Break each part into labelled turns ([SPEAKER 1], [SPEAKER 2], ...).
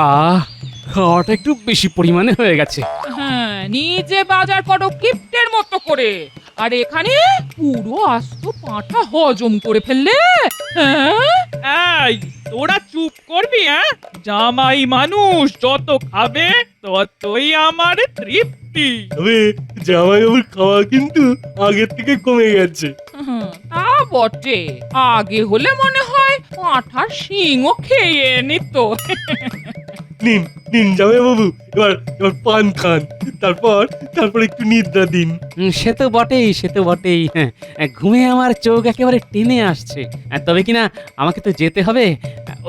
[SPEAKER 1] আহ খাওয়াটা একটু বেশি পরিমাণে হয়ে গেছে।
[SPEAKER 2] হ্যাঁ, নিজে বাজার করো কিপ্টের মতো করে, আর এখানে পুরো আস্ত পাঁঠা হজম করে ফেললে। হ্যাঁ,
[SPEAKER 3] এই তোরা চুপ করবি? জামাই মানুষ, যত খাবে ততই আমার তৃপ্তি।
[SPEAKER 4] তবে জামাইবাবুর খাওয়া কিন্তু আগের থেকে কমে গেছে।
[SPEAKER 2] তা বটে, আগে হলে মনে হয় পাঁঠার শিংও খেয়ে নিত।
[SPEAKER 4] নিন নিন জামাইবাবু, এবার পান খান, তারপর একটু নিদ্রা দিন।
[SPEAKER 1] সে তো বটেই, সে তো বটেই। হ্যাঁ, ঘুমে আমার চোখ একেবারে টেনে আসছে। তবে কিনা আমাকে তো যেতে হবে,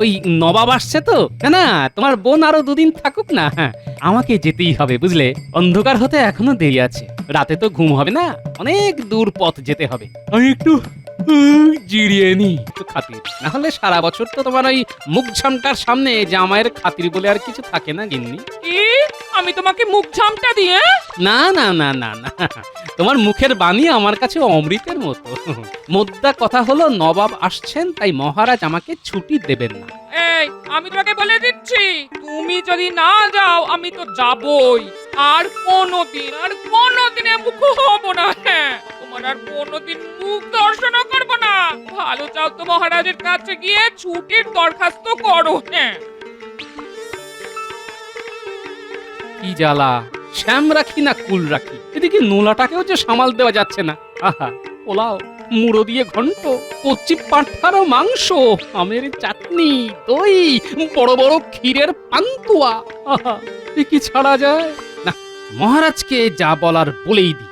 [SPEAKER 1] ওই নবাব আসছে তো। না না, তোমার বোন আরো দুদিন থাকুক না। হ্যাঁ, আমাকে যেতেই হবে, বুঝলে? অন্ধকার হতে এখনো দেরি আছে, রাতে তো ঘুম হবে না, অনেক দূর পথ যেতে হবে। আমি একটু জিরিয়ে নি একটু খাতির, না হলে সারা বছর তো তোমার ওই মুখ ঝামটার সামনে জামাইয়ের খাতির বলে আর কিছু থাকে না গিন্নি।
[SPEAKER 2] কি, আমি তোমাকে মুখ ঝামটা দিয়ে?
[SPEAKER 1] না না না না না, তোমার মুখের বাণী আমার কাছে অমৃতের মতো। মোদ্দা কথা হলো, নবাব আসছেন, তাই মহারাজ আমাকে ছুটি দেবেন না।
[SPEAKER 2] এই, আমি তোমাকে বলে দিচ্ছি, তুমি যদি না যাও আমি তো যাবই। আর কোনোদিনে মুখ হবো না। হ্যাঁ, তোমার আর কোনোদিন মুখ দর্শনও করবো না। ভালো চাও তো মহারাজের কাছে গিয়ে ছুটির দরখাস্ত করো। হ্যাঁ,
[SPEAKER 1] কি জ্বালা, শ্যাম রাখি না কুল রাখি, এদিকে নোলাটাকেও যে সামাল দেওয়া যাচ্ছে না। আহা, পোলাও, মুড়ো দিয়ে ঘন্ট, কচি পাঁঠার মাংস, আমের চাটনি, দই, বড় বড় ক্ষীরের পান্তুয়া। আহা, এ কি ছাড়া যায় না? মহারাজকে যা বলার বলেই দিই।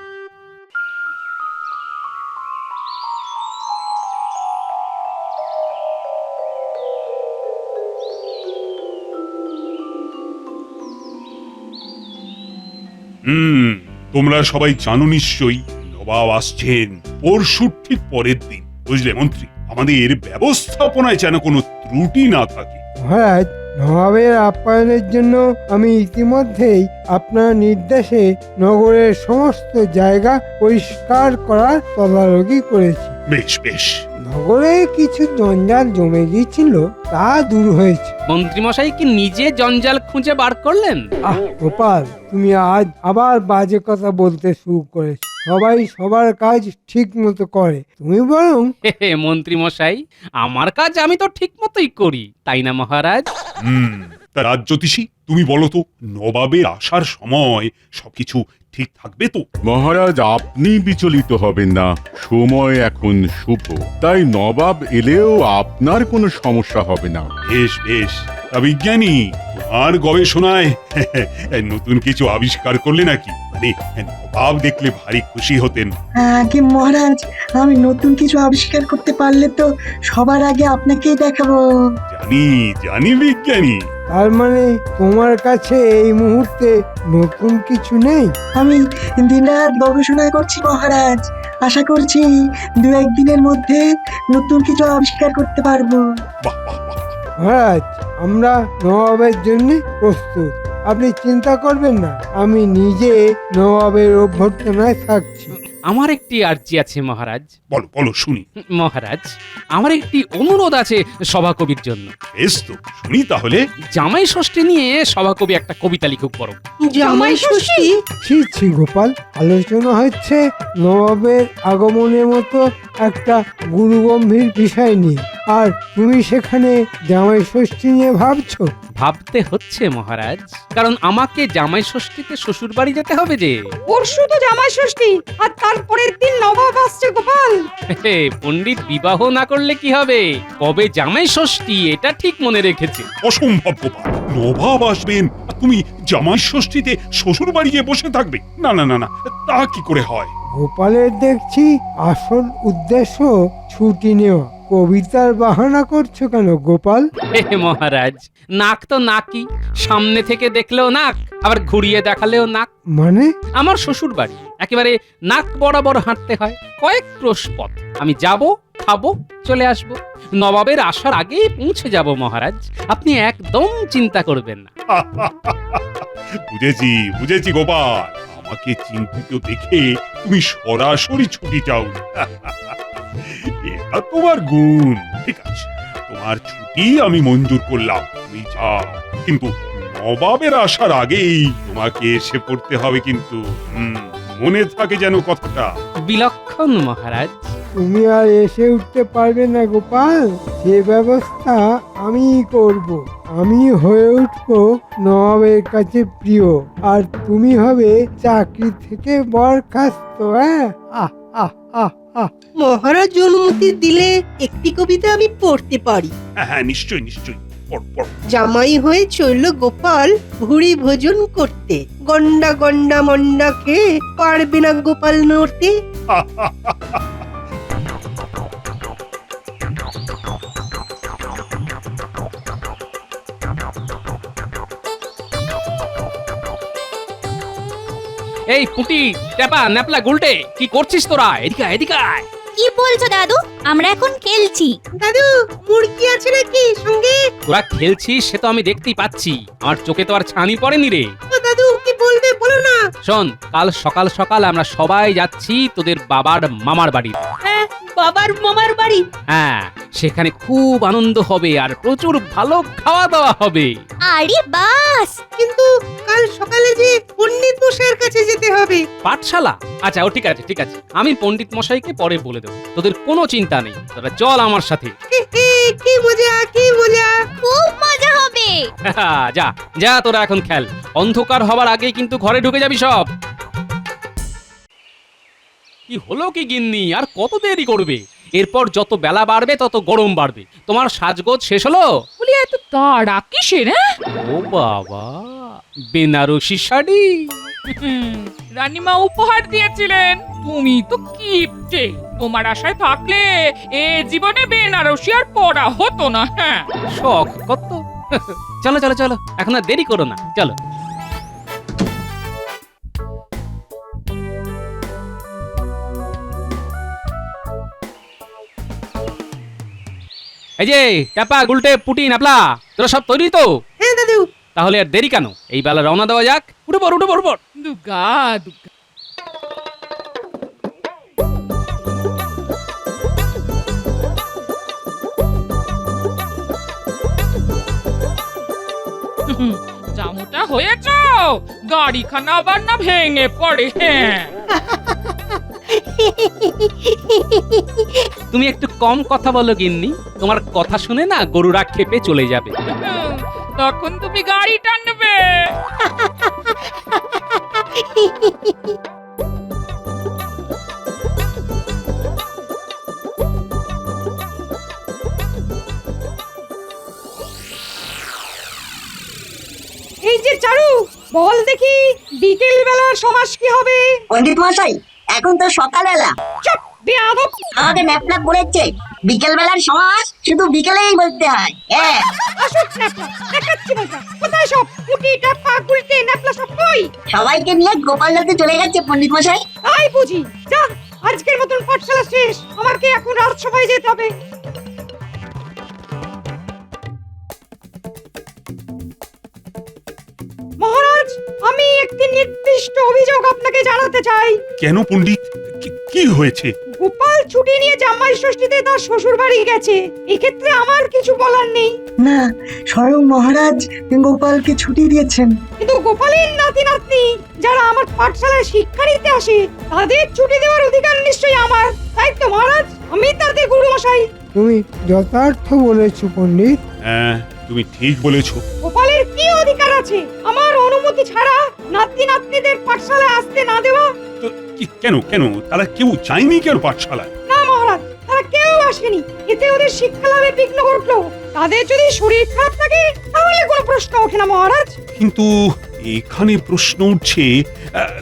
[SPEAKER 5] তোমরা সবাই জানো নিশ্চয়ই নবাব আসছেন পরশুর ঠিক পরের দিন। বুঝলে মন্ত্রী, আমাদের ব্যবস্থাপনায় যেন কোনো ত্রুটি না থাকে।
[SPEAKER 6] মহারাজ, নবাবের আপ্যায়নের জন্য আমি ইতিমধ্যেই আপনার নির্দেশে নগরের সমস্ত জায়গা পরিষ্কার করার তদারকি করেছি।
[SPEAKER 5] বেশ বেশ।
[SPEAKER 6] নগরে কিছু জঞ্জাল জমে গিয়েছিল, তা দূর হয়েছে।
[SPEAKER 1] মন্ত্রীমশাই কি নিজে জঞ্জাল খুঁজে বার করলেন?
[SPEAKER 6] আহ গোপাল, তুমি আজ আবার বাজে কথা বলতে শুরু করেছো। সবাই সবার কাজ ঠিক মতো করে, তুমি বরং
[SPEAKER 1] হে হে, মন্ত্রীমশাই, আমার কাজ আমি তো ঠিক মতোই করি, তাই না মহারাজ?
[SPEAKER 5] তা রাজ্যতীষী, তুমি বলো তো, নবাবের আসার সময় সবকিছু ঠিক থাকবে তো?
[SPEAKER 7] মহারাজ, আপনি বিচলিত হবেন না, সময় এখন শুভ, তাই নবাব এলেও আপনার কোনো সমস্যা হবে না।
[SPEAKER 5] বেশ বেশ। তা বিজ্ঞানী, তোমার গবেষণায় নতুন কিছু আবিষ্কার করলে নাকি? মানে নবাব দেখলে ভারী খুশি হতেন।
[SPEAKER 8] আগে মহারাজ, আমি নতুন কিছু আবিষ্কার করতে পারলে তো সবার আগে আপনাকেই দেখাবো।
[SPEAKER 5] জানি জানি বিজ্ঞানী।
[SPEAKER 6] তার মানে তোমার কাছে এই মুহূর্তে নতুন কিছু নেই?
[SPEAKER 8] আমি দিনরাত গবেষণা করছি মহারাজ, আশা করছি দু একদিনের মধ্যে নতুন কিছু আবিষ্কার করতে পারবো।
[SPEAKER 5] বাহ বাহ বাহ।
[SPEAKER 6] মহারাজ, আমরা নবাবের জন্য প্রস্তুত, আপনি চিন্তা করবেন না। আমি নিজে নবাবের অভ্যর্থনায় থাকছি।
[SPEAKER 1] আমার একটি আর্জি আছে মহারাজ।
[SPEAKER 5] বলো বলো শুনি।
[SPEAKER 1] মহারাজ, আমার একটি অনুরোধ আছে সভাকবির জন্য।
[SPEAKER 5] বেশ তো, শুনি তাহলে।
[SPEAKER 1] জামাই ষষ্ঠী নিয়ে সভাকবি একটা কবিতা লিখুক বড়।
[SPEAKER 9] জামাই ষষ্ঠী?
[SPEAKER 6] ছি ছি গোপাল, আলোচনা হচ্ছে নবাবের আগমনের মতো একটা গুরুগম্ভীর বিষয় নিয়ে, আর তুমি সেখানে জামাই ষষ্ঠী নিয়ে ভাবছো?
[SPEAKER 1] ভাবতে হচ্ছে মহারাজ, কারণ আমাকে জামাই ষষ্ঠীতে শ্বশুর বাড়ি যেতে হবে যে।
[SPEAKER 9] পরশু তো জামাই ষষ্ঠী, আর তারপরের দিন নবাব আসছে গোপাল।
[SPEAKER 1] হে, পণ্ডিত বিবাহ না করলে কি হবে, কবে জামাই ষষ্ঠী এটা ঠিক মনে রেখেছে।
[SPEAKER 5] অসম্ভব গোপাল, নবাব আসবেন আর তুমি জামাই ষষ্ঠীতে শ্বশুর বাড়ি গিয়ে বসে থাকবে? না না না না, তা কি করে হয়?
[SPEAKER 6] গোপালের দেখছি আসল উদ্দেশ্য ছুটি নেওয়া। কবিতার বাহানা করছো কেন গোপাল?
[SPEAKER 1] হে মহারাজ, নাক তো নাকই, সামনে থেকে দেখলেও নাক, আবার ঘুরিয়ে দেখালেও নাক।
[SPEAKER 6] মানে?
[SPEAKER 1] আমার শ্বশুর বাড়ি একেবারে নাক বরাবর হাঁটতে হয়, কয়েক ক্রোশ পথ। আমি যাব, খাবো, চলে আসব, নবাবের আসার আগেই পৌঁছে যাব মহারাজ, আপনি একদম চিন্তা করবেন না।
[SPEAKER 5] বুঝেছি বুঝেছি গোপাল, আমাকে চিন্তিত দেখে তুমি সরাসরি ছুটি চাও। এটা তোমার গুণ। ঠিক আছে, তোমার ছুটি আমি মঞ্জুর করলাম, তুমি যাও। কিন্তু নবাবের আসার আগেই তোমাকে এসে পড়তে হবে কিন্তু। মনে থাকে যেন কথাটা।
[SPEAKER 1] বিলক্ষণ মহারাজ।
[SPEAKER 6] তুমি আর এসে উঠতে পারবে না গোপাল, সে ব্যবস্থা আমিই করব। আমি হয়ে উঠবো নবাবের কাছে প্রিয়, আর তুমি হবে চাকরি থেকে বরখাস্ত। হ্যাঁ, আহ আহ আহ আহ।
[SPEAKER 10] মহারাজ অনুমতি দিলে একটি কবিতা আমি পড়তে পারি।
[SPEAKER 5] হ্যাঁ হ্যাঁ, নিশ্চয়ই নিশ্চয়ই, পড় পড়।
[SPEAKER 10] জামাই হয়ে চলল গোপাল ভুড়ি ভোজন করতে, গন্ডা গন্ডা মন্ডা খেয়ে পারবে না গোপাল নড়তে।
[SPEAKER 1] এই পুটি, টেপা, ন্যাপলা, গুলটে, কি করছিস তোরা? এদিকে আয়, এদিকে আয়।
[SPEAKER 11] কি বলছো দাদু? আমরা এখন খেলছি।
[SPEAKER 10] দাদু, মুরগি আছে নাকি সঙ্গে?
[SPEAKER 1] তোরা খেলছিস সে তো আমি দেখতেই পাচ্ছি, আমার চোখে তো আর ছানি পড়েনি রে।
[SPEAKER 10] ও দাদু, কি বলবে বলো না।
[SPEAKER 1] শোন, কাল সকাল সকাল আমরা সবাই যাচ্ছি তোদের বাবার মামার বাড়ি।
[SPEAKER 10] হ্যাঁ, বাবার মামার বাড়ি।
[SPEAKER 1] হ্যাঁ, সেখানে খুব আনন্দ হবে আর প্রচুর ভালো খাওয়া দাওয়া হবে।
[SPEAKER 11] আরে বাস!
[SPEAKER 10] কিন্তু কাল সকালে যে পণ্ডিত মশাইয়ের কাছে যেতে হবে।
[SPEAKER 1] পাঠশালা? আচ্ছা, ও ঠিক আছে ঠিক আছে, আমি পণ্ডিত মশাইকে পরে বলে দেবো, তোদের কোনো চিন্তা নেই, তোরা চল আমার সাথে।
[SPEAKER 10] কি মজা, কি মজা।
[SPEAKER 11] খুব মজা হবে।
[SPEAKER 1] যা যা, তোরা এখন খেল, অন্ধকার হবার আগে কিন্তু ঘরে ঢুকে যাবি সব। কি হলো কি গিন্নি, আর কত দেরি করবে? এরপর যত বেলা বাড়বে তত গরম বাড়বে। তোমার সাজগোজ শেষ হলো?
[SPEAKER 2] বলি এত তাড়া কিসের?
[SPEAKER 1] ও বাবা, বেনারসি শাড়ি?
[SPEAKER 2] রানীমা উপহার দিয়েছিলেন, তুমি তো কিপটে। তোমার আশায় থাকলে এ জীবনে বেনারসি আর পরা হতো না। হ্যাঁ,
[SPEAKER 1] শখ কত। চলো চলো চলো, এখন আর দেরি করো না, চলো। এই যে টাপা, গুলটে, পুটি, নাপলা, তোরা সব তৈরি তো?
[SPEAKER 10] হ্যাঁ দাদু।
[SPEAKER 1] তাহলে আর দেরি কেন, এই বেলা রওনা দেওয়া যাক। উঠে পড়, উঠে পড়, উঠে পড়।
[SPEAKER 2] দুগা দুগা। জামুটা হয়েছ, গাড়িখানা আবার না ভেঙে পড়ে। হ্যাঁ,
[SPEAKER 1] তুমি একটু কম কথা বলো গিন্নি, তোমার কথা শুনে না গরুরা খেপে চলে যাবে।
[SPEAKER 2] তখন তুমি গাড়ি টানবে।
[SPEAKER 9] এই যে চারু, বল দেখি বিকেল বেলার সমাস কি হবে?
[SPEAKER 8] পণ্ডিত মশাই, এখন তো সকালবেলা।
[SPEAKER 9] চুপ, বেয়াদব।
[SPEAKER 8] আমাকে ন্যাপলা বলেছে বিকেল বেলার সমাজ শুধু বিকেলেই বলতে হয়। হ্যাঁ,
[SPEAKER 9] আসুক ন্যাপলা, দেখাচ্ছি মজা। কোথায় সব পুটি, টাপা, গুলটে, ন্যাপলা সব কই?
[SPEAKER 8] সবাইকে নিয়ে গোপাল দাদু চলে গেছে পণ্ডিত মশাই।
[SPEAKER 9] তাই বুঝি। যা, আজকের মতন পাঠশালা শেষ, আমাকে এখন রাজসভায় যেতে হবে। মহারাজ, আমি একটি নির্দিষ্ট অভিযোগ আপনাকে জানাতে চাই।
[SPEAKER 5] কেন পণ্ডিত, কি হয়েছে?
[SPEAKER 9] গোপাল ছুটি নিয়ে জামাই ষষ্ঠীতে তার শ্বশুর বাড়ি গেছে, এক্ষেত্রে আমার কিছু বলার নেই।
[SPEAKER 8] না, স্বয়ং মহারাজ গোপালকে ছুটি দিয়েছেন।
[SPEAKER 9] কিন্তু গোপালের নাতি নাতনি যারা আমার পাঠশালায় শিক্ষা নিতে আসে, তাদের ছুটি দেওয়ার অধিকার নিশ্চয়ই আমার। তাই তো মহারাজ, আমি তাদের গুরু মশাই।
[SPEAKER 6] তুমি যথার্থ বলেছো পণ্ডিত।
[SPEAKER 5] হ্যাঁ, তুমি ঠিক বলেছো।
[SPEAKER 9] গোপালের কি অধিকার আছে আমার অনুমতি ছাড়া নাতি নাতনিদের পাঠশালায় আসতে না দেওয়া?
[SPEAKER 5] তো কেন কেন তারা কেউ চায়নি কেন পাঠশালায়?
[SPEAKER 9] না মহারাজ, তারা কেউ আসেনি, এতে ওদের শিক্ষা লাভে বিঘ্ন ঘটলো। তাদের যদি শরীর খারাপ থাকে তাহলে কোনো প্রশ্ন ওঠে না মহারাজ।
[SPEAKER 5] কিন্তু এখানে প্রশ্ন উঠছে,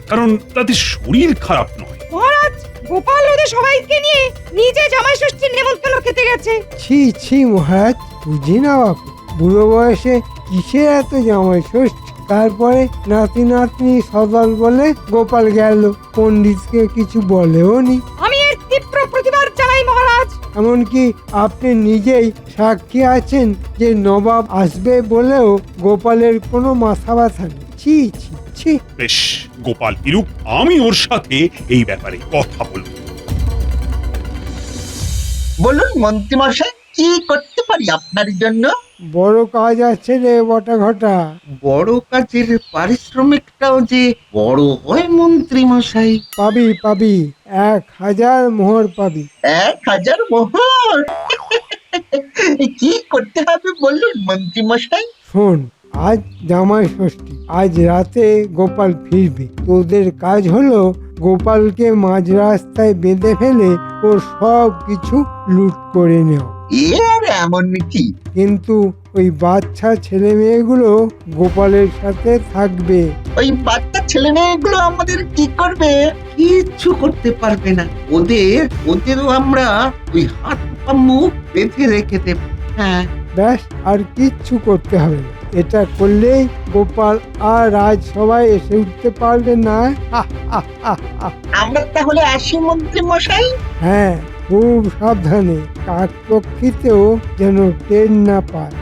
[SPEAKER 5] কারণ তাদের শরীর খারাপ নয়।
[SPEAKER 9] মহারাজ, গোপাল ওদের সবাইকে নিয়ে নিজে জামাই ষষ্ঠীর নেমন্তন্ন খেতে গেছে।
[SPEAKER 6] ছি ছি মহারাজ, বুঝি না বাপু, বুড়ো বয়সে কিসের এত জামাই ষষ্ঠী? তারপরে নাতি নাতনি সদল বলে গোপাল গেল, পণ্ডিতকে কিছু বলেও নি।
[SPEAKER 9] আমি এর তীব্র প্রতিবাদ জানাই মহারাজ।
[SPEAKER 6] এমনকি আপনি নিজেই সাক্ষী আছেন যে নবাব আসবে বলেও গোপালের কোনো মাথা ব্যথা নেই। ছি ছি ছি।
[SPEAKER 5] বেশ, গোপাল ফিরুক, আমি ওর সাথে এই ব্যাপারে কথা বলবো।
[SPEAKER 12] বলুন মন্ত্রীমশাই,
[SPEAKER 8] কি করতে পারি আপনার জন্য?
[SPEAKER 6] বড় কাজ আছে রে বটা ঘটা।
[SPEAKER 12] বড় কাজের পারিশ্রমিকটাও যে বড় হয় মন্ত্রী মশাই।
[SPEAKER 6] পাবি পাবি, 1000 মোহর পাবি।
[SPEAKER 8] 1000 মোহর? কি করতে হবে বলুন মন্ত্রী মশাই?
[SPEAKER 6] শোন, আজ জামাই ষষ্ঠী, আজ রাতে গোপাল ফিরবে। তোদের কাজ হলো গোপালকে মাঝ রাস্তায় বেঁধে ফেলে ওর সব কিছু লুট করে নেওয়া।
[SPEAKER 8] এর এমন কি?
[SPEAKER 6] কিন্তু ওই বাচ্চা ছেলে মেয়েগুলো গোপালের সাথে থাকবে।
[SPEAKER 8] ওই বাচ্চা ছেলে মেয়েগুলো আমাদের কি করবে?
[SPEAKER 12] কিচ্ছু করতে পারবে না। ওদেরও আমরা ওই হাত পা মুখ বেঁধে রেখে দেব। হ্যাঁ,
[SPEAKER 6] ব্যাস, আর কিচ্ছু করতে হবে না। এটা করলেই গোপাল আর রাজ সবাই এসে উঠতে পারবে না।
[SPEAKER 8] আমরা তাহলে আসি মন্ত্রী মশাই।
[SPEAKER 6] হ্যাঁ, খুব সাবধানে, কাকপক্ষীতেও যেন টের না পায়।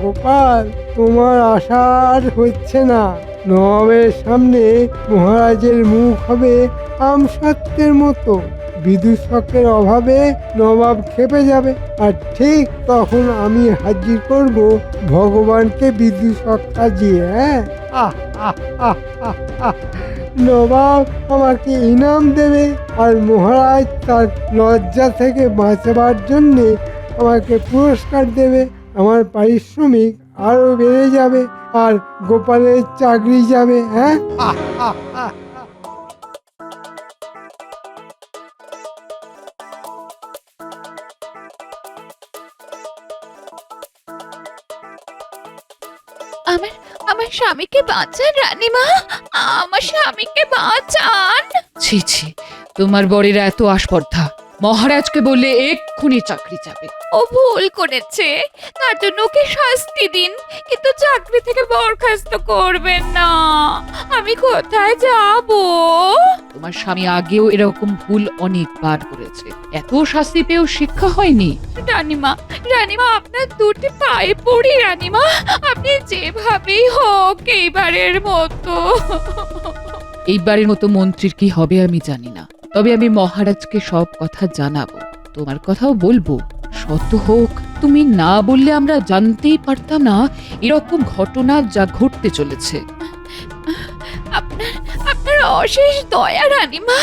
[SPEAKER 6] গোপাল, তোমার আশা আর হচ্ছে না। নবাবের সামনে মহারাজের মুখ হবে আমসত্ত্বের মতো। বিদূষকের অভাবে নবাব খেপে যাবে, আর ঠিক তখন আমি হাজির করব ভগবানকে বিদূষক সাজিয়ে। হ্যাঁ, নবাব আমাকে ইনাম দেবে, আর মহারাজ তার লজ্জা থেকে বাঁচাবার জন্যে আমাকে পুরস্কার দেবে। আমার পারিশ্রমিক আরো বেড়ে যাবে, আর গোপালের চাকরি যাবে। হ্যাঁ,
[SPEAKER 11] আমার স্বামীকে বাঁচান রানীমা, আমার স্বামীকে বাঁচান।
[SPEAKER 2] ছি ছি, তোমার বরের এত আস্পর্ধা। মহারাজকে বললে এক্ষুনি চাকরি যাবে।
[SPEAKER 11] ও ভুল করেছে, তার জন্য ওকে শাস্তি দিন, কিন্তু চাকরি থেকে বরখাস্ত করবেন না। আমি কোথায় যাব?
[SPEAKER 2] তোমার স্বামী আগেও এরকম ভুল অনেকবার করেছে, এত শাস্তি পেয়েও শিক্ষা হয়নি।
[SPEAKER 11] রানীমা, রানীমা, আপনার দুটি পায়ে পড়ি রানীমা, আপনি যেভাবেই হোক এইবারের মতো।
[SPEAKER 2] এইবারের মতো মন্ত্রীর কি হবে আমি জানি না, তবে আমি মহারাজকে সব কথা জানাবো। তোমার কথাও বলবো। সত্য হোক, তুমি না বললে আমরা জানতেই পারতাম না এরকম ঘটনা যা ঘটতে চলেছে।
[SPEAKER 11] আপনার অশেষ দয়া রানীমা,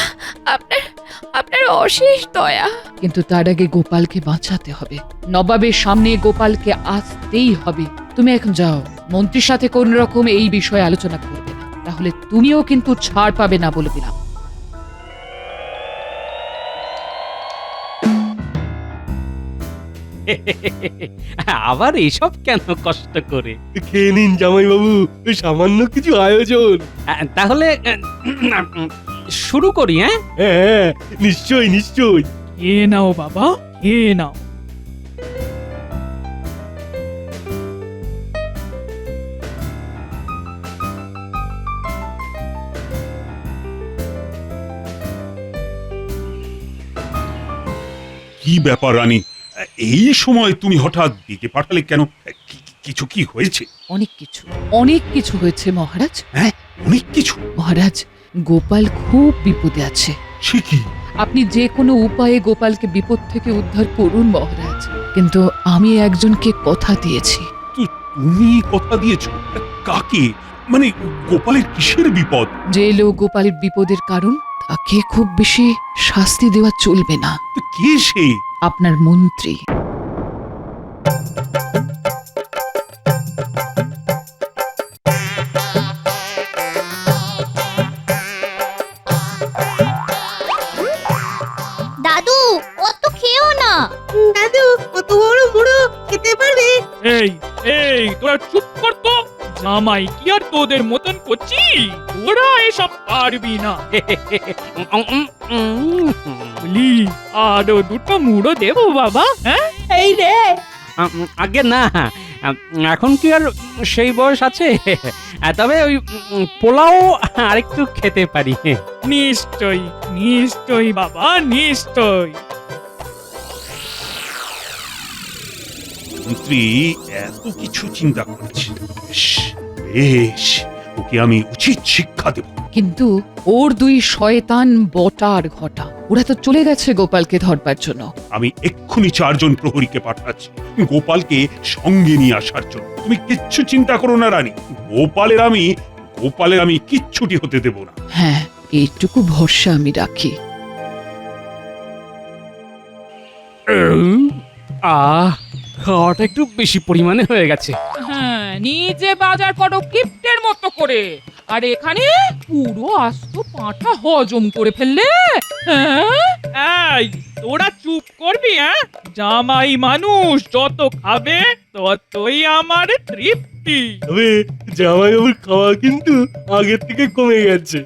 [SPEAKER 11] আপনার অশেষ দয়া।
[SPEAKER 2] কিন্তু তার আগে গোপালকে বাঁচাতে হবে। নবাবের সামনে গোপালকে আসতেই হবে। তুমি এখন যাও, মন্ত্রীর সাথে কোন রকম এই বিষয়ে আলোচনা করবে না, তাহলে তুমিও কিন্তু ছাড় পাবে না বলে দিলাম।
[SPEAKER 1] আবার এসব কেন কষ্ট করে?
[SPEAKER 4] খেয়ে নিন জামাই বাবু, সামান্য কিছু আয়োজন।
[SPEAKER 1] তাহলে শুরু করি। হ্যাঁ
[SPEAKER 4] হ্যাঁ, নিশ্চয়ই নিশ্চয়ই।
[SPEAKER 3] এ নাও বাবা, এ নাও।
[SPEAKER 5] কি ব্যাপার রানী, এই সময় তুমি হঠাৎ ডেকে পাঠালে কেন? কিছু কি হয়েছে?
[SPEAKER 2] অনেক কিছু হয়েছে মহারাজ।
[SPEAKER 5] হ্যাঁ, অনেক কিছু?
[SPEAKER 2] মহারাজ, গোপাল খুব বিপদে আছে।
[SPEAKER 5] সে কি?
[SPEAKER 2] আপনি যে কোনো উপায়ে গোপালকে বিপদ থেকে উদ্ধার করুন মহারাজ। কিন্তু আমি একজনকে কথা দিয়েছি।
[SPEAKER 5] তুমি কথা দিয়েছো? কাকে? মানে গোপালের কিসের বিপদ?
[SPEAKER 2] যে লোক গোপালের বিপদের কারণ, তাকে খুব বেশি শাস্তি দেওয়া চলবে না।
[SPEAKER 5] কে সে?
[SPEAKER 2] আপনার মন্ত্রী।
[SPEAKER 11] দাদু, অত খেও না।
[SPEAKER 10] দাদু, কত বড় বুড়ো খেতে পারবে?
[SPEAKER 3] এই তোরা চুপ কর তো। জামাই কি আর তোদের মতন করছি? তোরা এসব পারবি না। বলি, আরো দুটো মুড়ো দেবো বাবা? হ্যাঁ,
[SPEAKER 9] এই রে,
[SPEAKER 1] আগে না, এখন কি আর সেই বয়স আছে? তবে ওই পোলাও আরেকটু খেতে পারি।
[SPEAKER 3] নিশ্চয়ই নিশ্চয়ই বাবা, নিশ্চয়ই।
[SPEAKER 5] মন্ত্রী এত কিছু চিন্তা করছে, বেশ, ওকে আমি উচিত শিক্ষা দেব।
[SPEAKER 2] কিন্তু ওর দুই শয়তান বটার ঘটা ওরা তো চলে গেছে গোপালকে ধরবার জন্য।
[SPEAKER 5] আমি এক্ষুনি 4 জন প্রহরীকে পাঠাচ্ছি গোপালকে সঙ্গে নিয়ে আসার জন্য। তুমি কিচ্ছু চিন্তা করো না রানী, গোপালের আমি কিচ্ছুটি হতে দেব না।
[SPEAKER 2] হ্যাঁ, এইটুকু ভরসা আমি রাখি।
[SPEAKER 1] খাওয়াটা একটু বেশি পরিমাণে হয়ে গেছে।
[SPEAKER 2] হ্যাঁ, নিজে বাজার করো কিপ্টের মতো করে, আর এখানে পুরো আস্ত পাঁঠা হজম করে ফেললে। হ্যাঁ,
[SPEAKER 3] এই তোরা চুপ করবি? হ্যাঁ, জামাই মানুষ যত খাবে ততই আমার তৃপ্তি।
[SPEAKER 4] তবে জামাইবাবুর খাওয়া কিন্তু আগের থেকে কমে গেছে।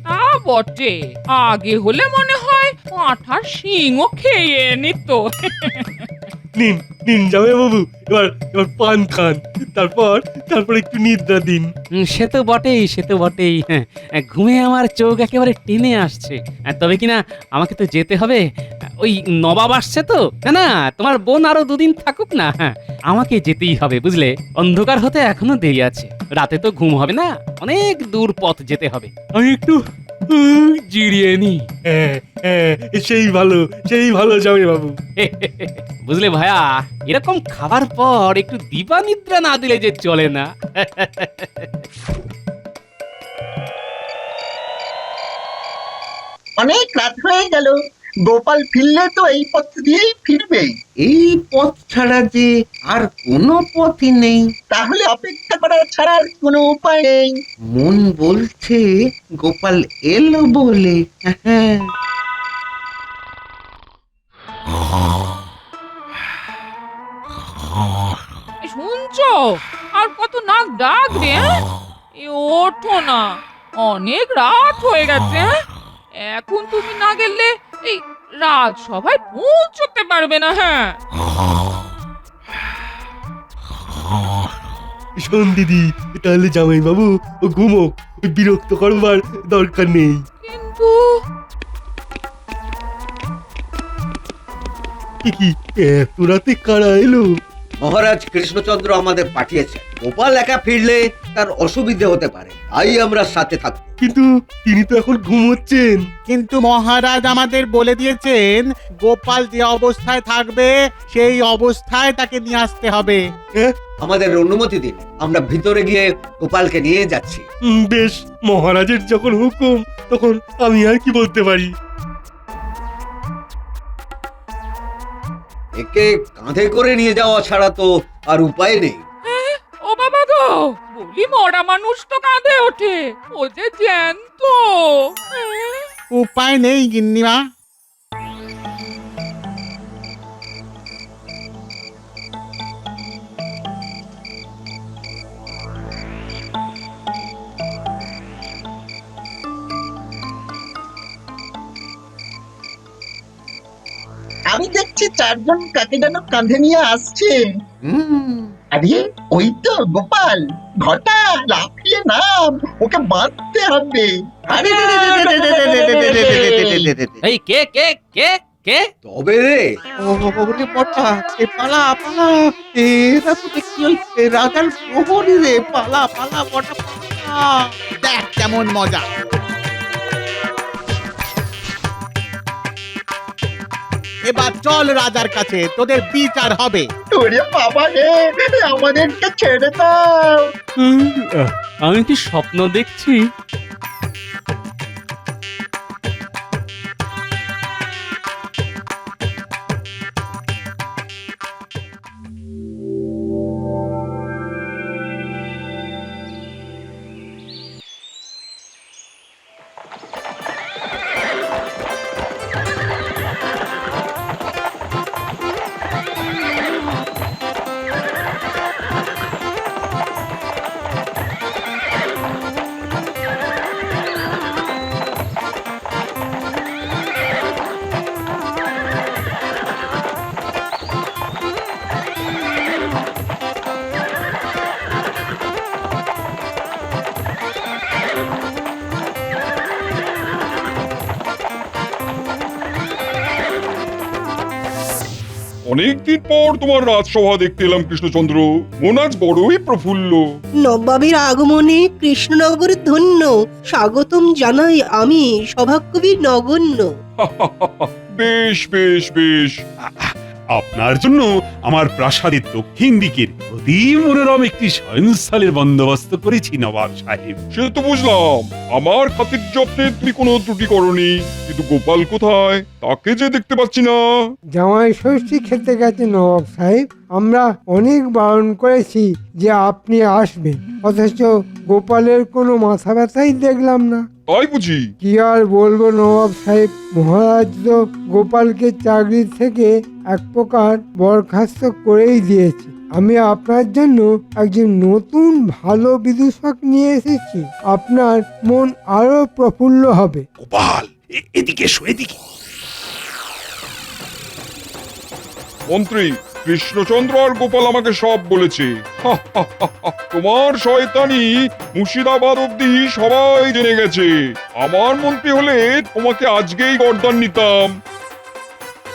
[SPEAKER 2] তা বটে, আগে হলে মনে হয় পাঁঠার শিংও খেয়ে নিত।
[SPEAKER 4] নিন নিন জামাইবাবু, এবার পান খান, তারপর একটু নিদ্রা দিন।
[SPEAKER 1] সে তো বটেই হ্যাঁ, ঘুমে আমার চোখ একেবারে টেনে আসছে। তবে কিনা আমাকে তো যেতে হবে, ওই নবাব আসছে তো। না, তোমার বোন আরো 2 দিন থাকুক না। হ্যাঁ, আমাকে যেতেই হবে বুঝলে। অন্ধকার হতে এখনো দেরি আছে, রাতে তো ঘুম হবে না, অনেক দূর পথ যেতে হবে।
[SPEAKER 4] আমি একটু
[SPEAKER 1] জিরিয়ে নি।
[SPEAKER 4] হ্যাঁ, সেই ভালো জামাইবাবু।
[SPEAKER 1] বুঝলে ভাইয়া, এরকম খাবার পর একটু দিবা নিদ্রা না দিলে যে চলে না।
[SPEAKER 12] অনেক রাত হয়ে গেল, গোপাল ফিরলে তো এই পথ দিয়েই ফিরবে। এই পথ ছাড়া যে আর কোনো পথই নেই। তাহলে অপেক্ষা করা ছাড়া আর কোনো উপায় নেই। মন বলছে গোপাল এলো বলে। হ্যাঁ,
[SPEAKER 2] শুনছো? আর কত নাক ডাক রে? এ ওঠো না, অনেক রাত হয়ে গেছে। এখন তুমি না গেলে এই রাত সবাই পৌঁছতে পারবে না। হ্যাঁ,
[SPEAKER 4] শোন দিদি, তাহলে জামাইবাবু ও ঘুমোক, ওই বিরক্ত করবার দরকার নেই।
[SPEAKER 2] কিন্তু
[SPEAKER 4] কি এত রাতে কারা এলো?
[SPEAKER 13] মহারাজ কৃষ্ণচন্দ্র আমাদের পাঠিয়েছে। গোপাল একা ফিরলে তার অসুবিধে হতে পারে, তাই আমরা সাথে থাকবো।
[SPEAKER 4] কিন্তু তিনি তো এখন ঘুমোচ্ছেন।
[SPEAKER 14] কিন্তু মহারাজ আমাদের বলে দিয়েছেন গোপাল যে অবস্থায় থাকবে সেই অবস্থায় তাকে নিয়ে আসতে হবে।
[SPEAKER 13] আমাদের অনুমতি দিন, আমরা ভিতরে গিয়ে গোপালকে নিয়ে যাচ্ছি।
[SPEAKER 4] বেশ, মহারাজের যখন হুকুম তখন আমি আর কি বলতে পারি।
[SPEAKER 13] একে কাঁধে করে নিয়ে যাওয়া ছাড়া তো আর উপায় নেই।
[SPEAKER 2] ও বাবা গো, বলি মরা মানুষ তো কাঁদে ওঠে, ও যে জ্যান্ত।
[SPEAKER 14] উপায় নেই গিন্নিমা।
[SPEAKER 12] আমি দেখছি 4 জন কাকে যেন কাঁধে নিয়ে আসছে। আরে ওই তো গোপাল। ঘটা, লাফিয়ে নাম, ওকে বাঁধতে হবে। আরে
[SPEAKER 1] এই কে কে কে কে?
[SPEAKER 13] তবে রে,
[SPEAKER 12] ওরে বটা, পালা পালা, এরা তো দেখছি ওই রাজার প্রহরী রে। পালা পালা বটা, পালা।
[SPEAKER 14] দেখ কেমন মজা। এবার চল রাজার কাছে, তোদের বিচার হবে।
[SPEAKER 12] ওরে বাবা রে, আমাদেরকে ছেড়ে দাও।
[SPEAKER 1] আমি কি স্বপ্ন দেখছি?
[SPEAKER 5] অনেকদিন পর তোমার রাজসভা দেখতে এলাম কৃষ্ণচন্দ্র। মন আজ বড়ই প্রফুল্ল।
[SPEAKER 10] নবাবের আগমনে কৃষ্ণনগর ধন্য, স্বাগতম জানাই আমি সভাকবি নগণ্য।
[SPEAKER 5] বেশ বেশ বেশ। আপনার জন্য আমার প্রাসাদের দক্ষিণ দিকের অতি মনোরম একটি শয়নস্থলের বন্দোবস্ত করেছি নবাব সাহেব। সে তো বুঝলাম, আমার খাতির যত্নে তুমি কোনো ত্রুটি করনি, কিন্তু গোপাল কোথায় তাকে যে দেখতে পাচ্ছি না।
[SPEAKER 6] জামাই ষষ্ঠী খেতে গেছে নবাব সাহেব। আমরা অনেক বারণ করেছি যে আপনি আসবেন, অথচ গোপালের কোনো মাথা ব্যথাই দেখলাম না।
[SPEAKER 5] তাই বুঝি?
[SPEAKER 6] কি আর বলবো নবাব সাহেব, মহারাজ তো গোপালকে চাকরি থেকে এক প্রকার বরখাস্ত করেই দিয়েছে। আমি আপনার জন্য একজন নতুন ভালো বিদূষক নিয়ে এসেছি, আপনার মন আরো প্রফুল্ল হবে।
[SPEAKER 5] গোপাল এদিকে এসো, এদিকে। মন্ত্রী, কৃষ্ণচন্দ্র আর গোপাল আমাকে সব বলেছে। তোমার শয়তানি মুর্শিদাবাদ অব্দি সবাই জেনে গেছে। আমার মন্ত্রী হলে তোমাকে আজকেই গর্দান নিতাম,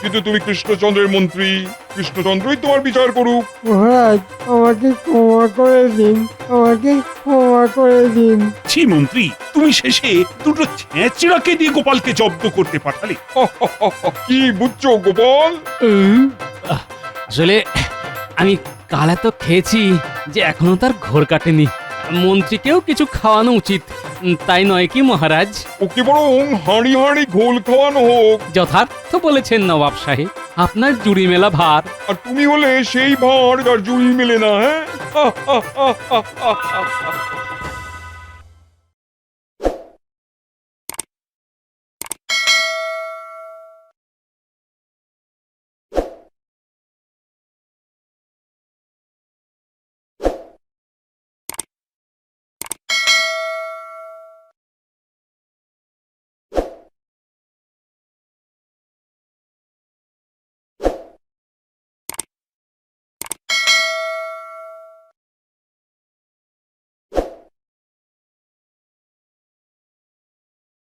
[SPEAKER 5] কিন্তু তুমি কৃষ্ণচন্দ্রের মন্ত্রী, কৃষ্ণচন্দ্রই তোমার বিচার করুক।
[SPEAKER 6] মহারাজ, আমাকে ক্ষমা করে দিন, আমাকে ক্ষমা করে দিন।
[SPEAKER 5] ছি মন্ত্রী, তুমি শেষে দুটো ছেঁচড়াকে দিয়ে গোপালকে জব্দ করতে পাঠালে। কি বুঝছো গোপাল?
[SPEAKER 1] আসলে আমি কাল এত খেয়েছি যে এখনো তার ঘোর কাটেনি। মন্ত্রীকেও কিছু খাওয়ানো উচিত, তাই নয় কি মহারাজ?
[SPEAKER 5] ওকে বরং হাঁড়ি হাঁড়ি ঘোল খাওয়ানো হোক।
[SPEAKER 1] যথার্থ বলেছেন নবাব সাহেব, আপনার জুড়ি মেলা ভার।
[SPEAKER 5] আর তুমি হলে সেই ভাঁড় যার জুড়ি মেলে না। হ্যাঁ